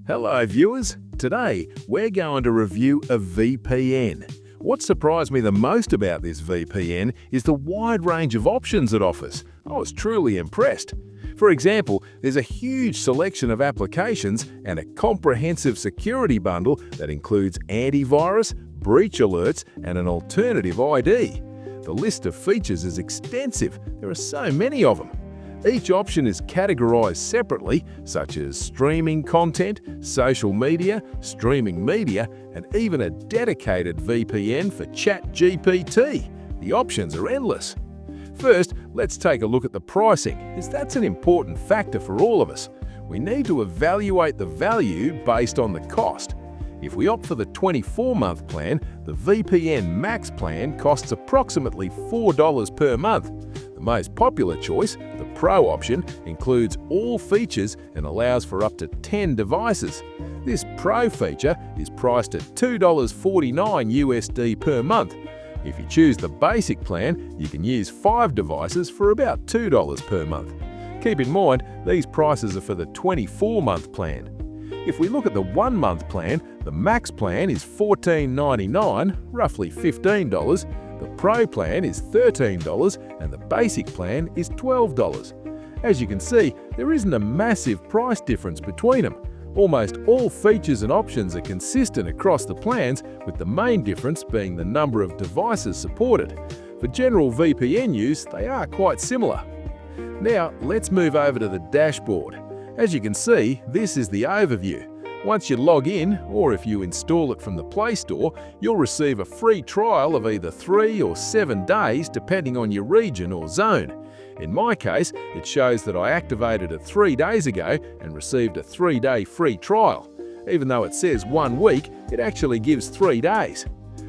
Hello viewers, today we're going to review a VPN. What surprised me the most about this VPN is the wide range of options it offers. I was truly impressed. For example, there's a huge selection of applications and a comprehensive security bundle that includes antivirus, breach alerts, and an alternative ID. The list of features is extensive. There are so many of them. Each option is categorized separately, such as streaming content, social media, streaming media, and even a dedicated VPN for ChatGPT. The options are endless. First, let's take a look at the pricing, as that's an important factor for all of us. We need to evaluate the value based on the cost. If we opt for the 24-month plan, the VPN Max plan costs approximately $4 per month. The most popular choice, the Pro option, includes all features and allows for up to 10 devices. This Pro feature is priced at $2.49 USD per month. If you choose the basic plan, you can use 5 devices for about $2 per month. Keep in mind, these prices are for the 24-month plan. If we look at the 1-month plan, the Max plan is $14.99, roughly $15. The Pro plan is $13 and the Basic plan is $12. As you can see, there isn't a massive price difference between them. Almost all features and options are consistent across the plans, with the main difference being the number of devices supported. For general VPN use, they are quite similar. Now, let's move over to the dashboard. As you can see, this is the overview. Once you log in, or if you install it from the Play Store, you'll receive a free trial of either 3 or 7 days depending on your region or zone. In my case, it shows that I activated it 3 days ago and received a 3-day free trial. Even though it says 1 week, it actually gives 3 days.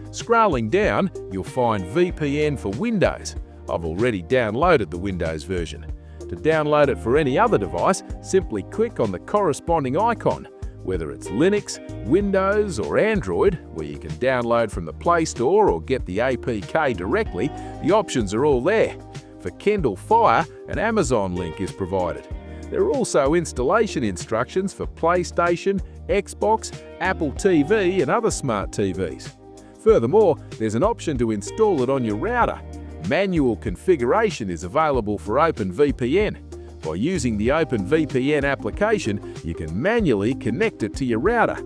Scrolling down, you'll find VPN for Windows. I've already downloaded the Windows version. To download it for any other device, simply click on the corresponding icon. Whether it's Linux, Windows, or Android, where you can download from the Play Store or get the APK directly, the options are all there. For Kindle Fire, an Amazon link is provided. There are also installation instructions for PlayStation, Xbox, Apple TV, and other smart TVs. Furthermore, there's an option to install it on your router. Manual configuration is available for OpenVPN. By using the OpenVPN application, you can manually connect it to your router.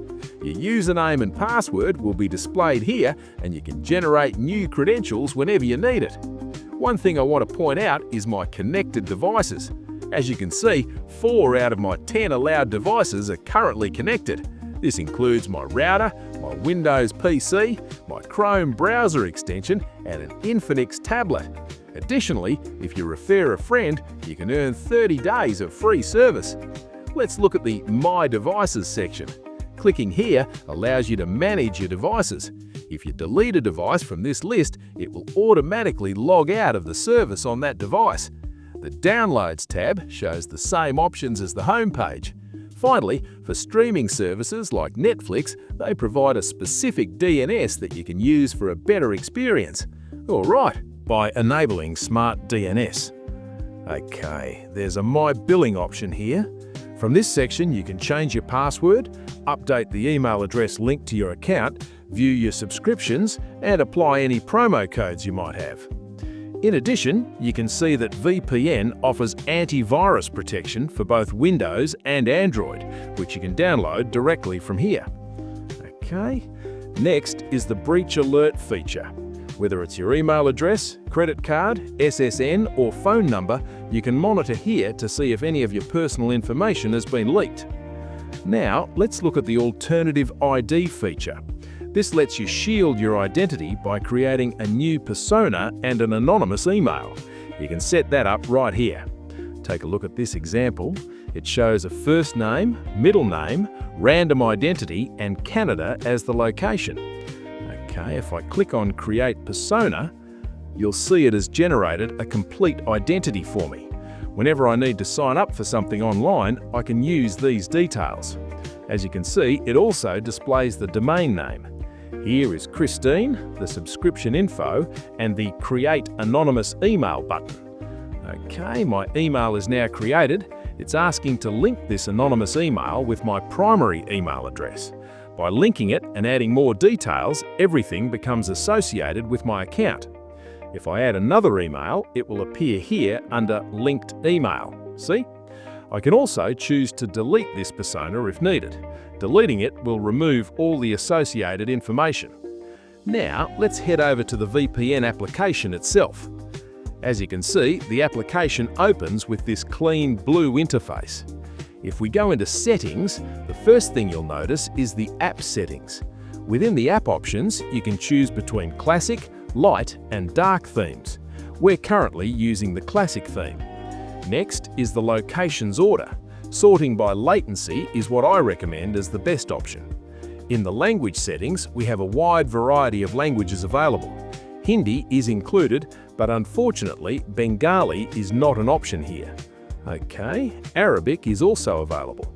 Your username and password will be displayed here, and you can generate new credentials whenever you need it. One thing I want to point out is my connected devices. As you can see, 4 out of my 10 allowed devices are currently connected. This includes my router, my Windows PC, my Chrome browser extension, and an Infinix tablet. Additionally, if you refer a friend, you can earn 30 days of free service. Let's look at the My Devices section. Clicking here allows you to manage your devices. If you delete a device from this list, it will automatically log out of the service on that device. The Downloads tab shows the same options as the home page. Finally, for streaming services like Netflix, they provide a specific DNS that you can use for a better experience. All right, by enabling Smart DNS. Okay, there's a My Billing option here. From this section, you can change your password, update the email address linked to your account, view your subscriptions, and apply any promo codes you might have. In addition, you can see that VPN offers antivirus protection for both Windows and Android, which you can download directly from here. Okay, next is the breach alert feature. Whether it's your email address, credit card, SSN, or phone number, you can monitor here to see if any of your personal information has been leaked. Now, let's look at the alternative ID feature. This lets you shield your identity by creating a new persona and an anonymous email. You can set that up right here. Take a look at this example. It shows a first name, middle name, random identity, and Canada as the location. Okay, if I click on Create Persona, you'll see it has generated a complete identity for me. Whenever I need to sign up for something online, I can use these details. As you can see, it also displays the domain name. Here is Christine, the subscription info, and the Create Anonymous Email button. Okay, my email is now created, It's asking to link this anonymous email with my primary email address. By linking it and adding more details, everything becomes associated with my account. If I add another email, it will appear here under Linked Email. See? I can also choose to delete this persona if needed. Deleting it will remove all the associated information. Now, let's head over to the VPN application itself. As you can see, the application opens with this clean blue interface. If we go into Settings, the first thing you'll notice is the App Settings. Within the app options, you can choose between Classic, Light and Dark themes. We're currently using the Classic theme. Next is the Locations order. Sorting by latency is what I recommend as the best option. In the language settings, we have a wide variety of languages available. Hindi is included, but unfortunately, Bengali is not an option here. Okay, Arabic is also available.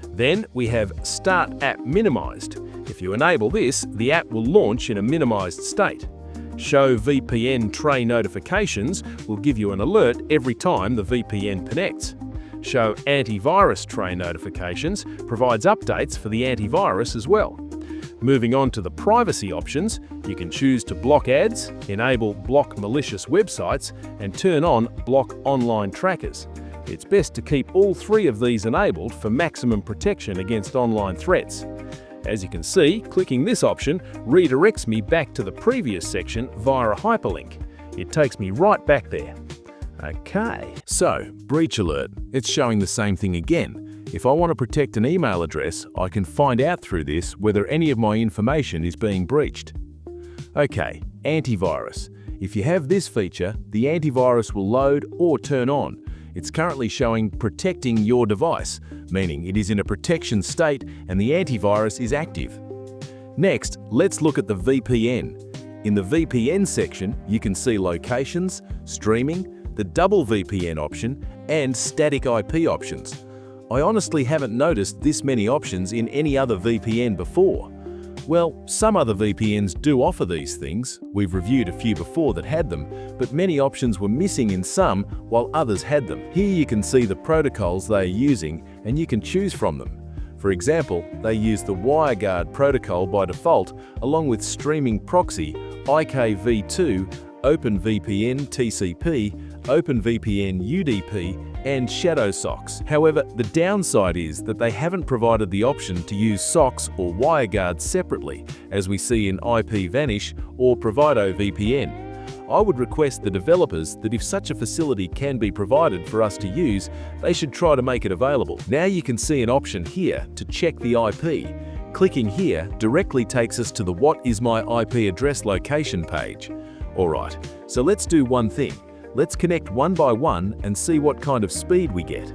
Then we have Start App Minimized. If you enable this, the app will launch in a minimized state. Show VPN tray notifications will give you an alert every time the VPN connects. Show antivirus tray notifications provides updates for the antivirus as well. Moving on to the privacy options, you can choose to block ads, enable block malicious websites, and turn on block online trackers. It's best to keep all three of these enabled for maximum protection against online threats. As you can see, clicking this option redirects me back to the previous section via a hyperlink. It takes me right back there. Okay. So, breach alert. It's showing the same thing again. If I want to protect an email address, I can find out through this whether any of my information is being breached. Okay, antivirus. If you have this feature, the antivirus will load or turn on. It's currently showing protecting your device, meaning it is in a protection state and the antivirus is active. Next, let's look at the VPN. In the VPN section, you can see locations, streaming, the double VPN option, and static IP options. I honestly haven't noticed this many options in any other VPN before. Well, some other VPNs do offer these things. We've reviewed a few before that had them, but many options were missing in some while others had them. Here you can see the protocols they are using and you can choose from them. For example, they use the WireGuard protocol by default along with streaming proxy, IKv2, OpenVPN TCP, OpenVPN UDP, and shadow socks. However, the downside is that they haven't provided the option to use socks or WireGuard separately, as we see in IPVanish or Provido VPN. I would request the developers that if such a facility can be provided for us to use, they should try to make it available. Now you can see an option here to check the IP. Clicking here directly takes us to the What is my IP address location page. Alright, so let's do one thing. Let's connect one by one and see what kind of speed we get.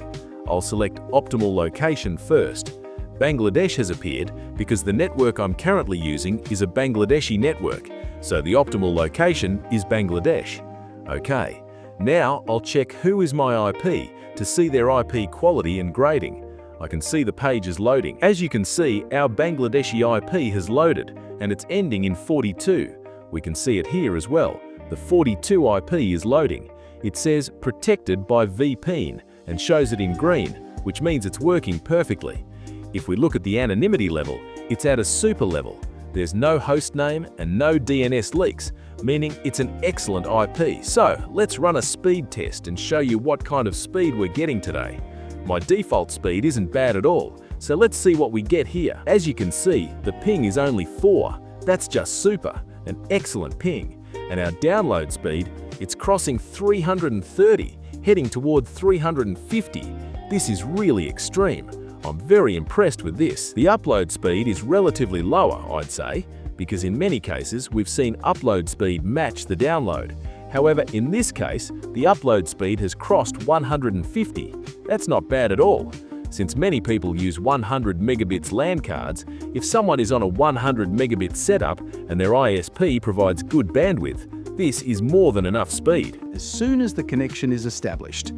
I'll select Optimal Location first. Bangladesh has appeared because the network I'm currently using is a Bangladeshi network, so the optimal location is Bangladesh. Okay, now I'll check who is my IP to see their IP quality and grading. I can see the page is loading. As you can see, our Bangladeshi IP has loaded and it's ending in 42. We can see it here as well. The 42 IP is loading. It says protected by VeePN and shows it in green, which means it's working perfectly. If we look at the anonymity level, it's at a super level. There's no host name and no DNS leaks, meaning it's an excellent IP. So let's run a speed test and show you what kind of speed we're getting today. My default speed isn't bad at all, so let's see what we get here. As you can see, the ping is only 4. That's just super, an excellent ping. And our download speed, it's crossing 330, heading toward 350. This is really extreme. I'm very impressed with this. The upload speed is relatively lower, I'd say, because in many cases we've seen upload speed match the download. However, in this case, the upload speed has crossed 150. That's not bad at all. Since many people use 100 megabits LAN cards, if someone is on a 100 megabit setup and their ISP provides good bandwidth, this is more than enough speed. As soon as the connection is established.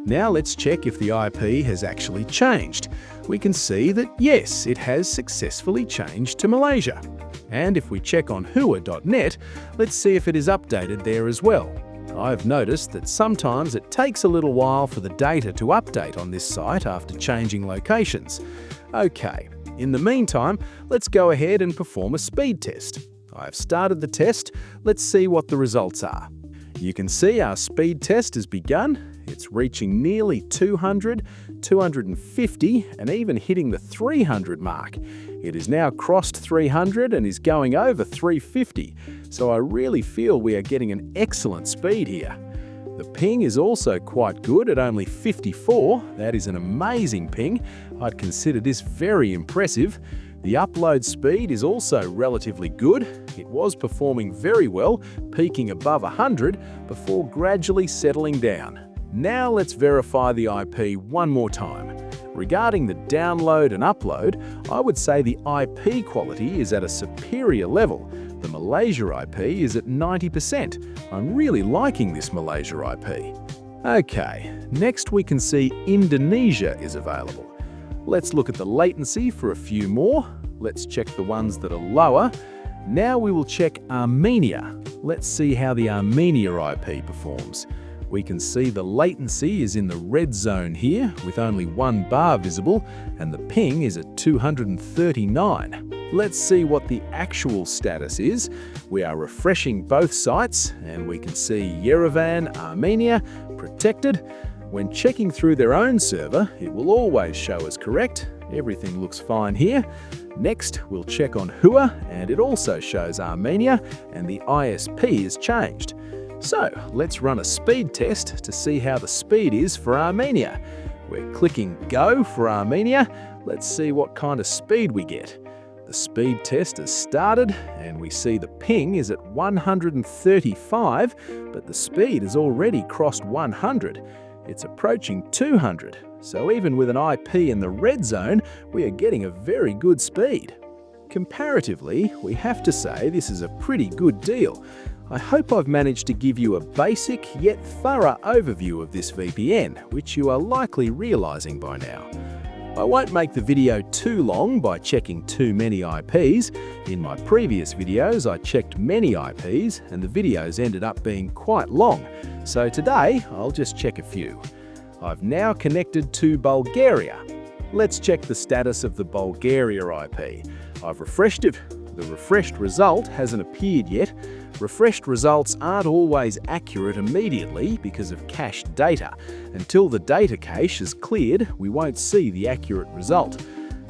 Now let's check if the IP has actually changed. We can see that yes, it has successfully changed to Malaysia. And if we check on hua.net, let's see if it is updated there as well. I've noticed that sometimes it takes a little while for the data to update on this site after changing locations. Okay, in the meantime, let's go ahead and perform a speed test. I've started the test. Let's see what the results are. You can see our speed test has begun. It's reaching nearly 200, 250, and even hitting the 300 mark. It has now crossed 300 and is going over 350, so I really feel we are getting an excellent speed here. The ping is also quite good at only 54. That is an amazing ping. I'd consider this very impressive. The upload speed is also relatively good. It was performing very well, peaking above 100 before gradually settling down. Now let's verify the IP one more time. Regarding the download and upload, I would say the IP quality is at a superior level. The Malaysia IP is at 90%. I'm really liking this Malaysia IP. Okay, next we can see Indonesia is available. Let's look at the latency for a few more. Let's check the ones that are lower. Now we will check Armenia. Let's see how the Armenia IP performs. We can see the latency is in the red zone here with only 1 bar visible, and the ping is at 239. Let's see what the actual status is. We are refreshing both sites and we can see Yerevan, Armenia, protected. When checking through their own server, it will always show as correct. Everything looks fine here. Next, we'll check on Hua, and it also shows Armenia, and the ISP is changed. So, let's run a speed test to see how the speed is for Armenia. We're clicking Go for Armenia. Let's see what kind of speed we get. The speed test has started, and we see the ping is at 135, but the speed has already crossed 100. It's approaching 200, so even with an IP in the red zone, we are getting a very good speed. Comparatively, we have to say this is a pretty good deal. I hope I've managed to give you a basic yet thorough overview of this VPN, which you are likely realizing by now. I won't make the video too long by checking too many IPs. In my previous videos, I checked many IPs and the videos ended up being quite long. So today, I'll just check a few. I've now connected to Bulgaria. Let's check the status of the Bulgaria IP. I've refreshed it. The refreshed result hasn't appeared yet. Refreshed results aren't always accurate immediately because of cached data. Until the data cache is cleared, we won't see the accurate result.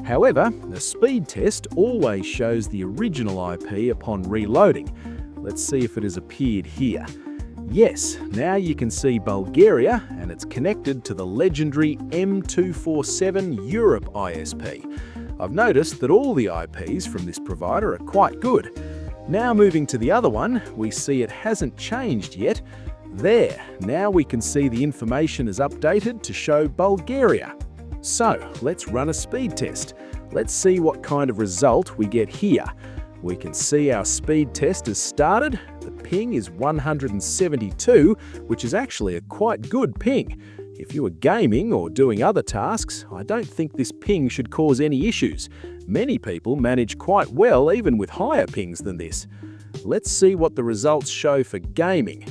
However, the speed test always shows the original IP upon reloading. Let's see if it has appeared here. Yes, now you can see Bulgaria, and it's connected to the legendary M247 Europe ISP. I've noticed that all the IPs from this provider are quite good. Now moving to the other one, we see it hasn't changed yet. There, now we can see the information is updated to show Bulgaria. So, let's run a speed test. Let's see what kind of result we get here. We can see our speed test has started. The ping is 172, which is actually a quite good ping. If you are gaming or doing other tasks, I don't think this ping should cause any issues. Many people manage quite well even with higher pings than this. Let's see what the results show for gaming.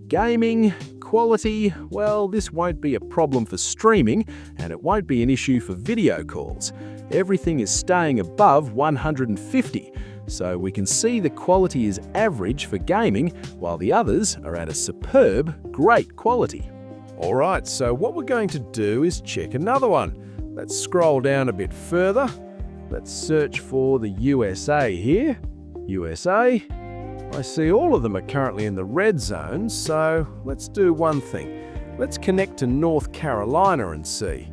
Gaming, quality, well, this won't be a problem for streaming, and it won't be an issue for video calls. Everything is staying above 150, so we can see the quality is average for gaming, while the others are at a superb, great quality. Alright, so what we're going to do is check another one. Let's scroll down a bit further. Let's search for the USA here. USA. I see all of them are currently in the red zone, so let's do one thing. Let's connect to North Carolina and see.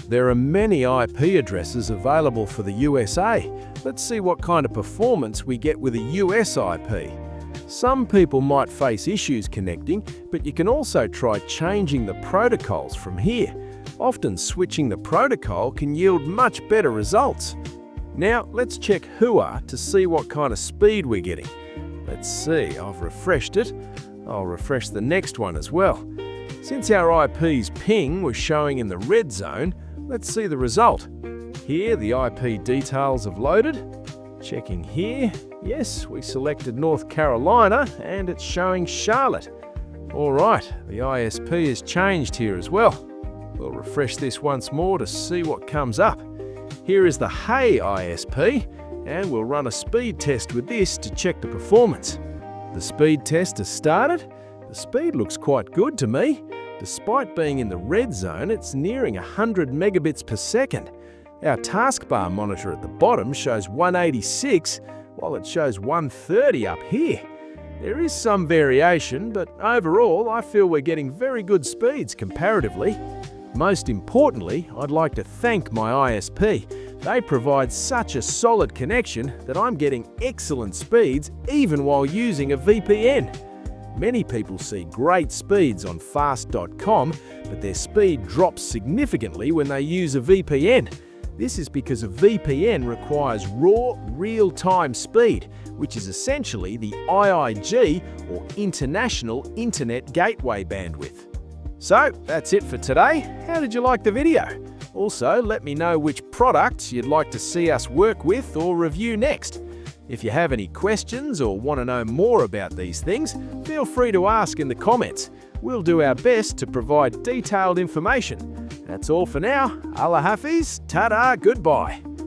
There are many IP addresses available for the USA. Let's see what kind of performance we get with a US IP. Some people might face issues connecting, but you can also try changing the protocols from here. Often switching the protocol can yield much better results. Now let's check Hua to see what kind of speed we're getting. Let's see, I've refreshed it. I'll refresh the next one as well. Since our IP's ping was showing in the red zone, let's see the result. Here the IP details have loaded. Checking here, yes, we selected North Carolina and it's showing Charlotte. Alright, the ISP has changed here as well. We'll refresh this once more to see what comes up. Here is the Hey ISP, and we'll run a speed test with this to check the performance. The speed test has started. The speed looks quite good to me. Despite being in the red zone, it's nearing 100 megabits per second. Our taskbar monitor at the bottom shows 186, while it shows 130 up here. There is some variation, but overall I feel we're getting very good speeds comparatively. Most importantly, I'd like to thank my ISP. They provide such a solid connection that I'm getting excellent speeds even while using a VPN. Many people see great speeds on fast.com, but their speed drops significantly when they use a VPN. This is because a VPN requires raw, real-time speed, which is essentially the IIG, or International Internet Gateway bandwidth. So, that's it for today. How did you like the video? Also, let me know which products you'd like to see us work with or review next. If you have any questions or want to know more about these things, feel free to ask in the comments. We'll do our best to provide detailed information. That's all for now. Allah Hafiz, ta-da, goodbye.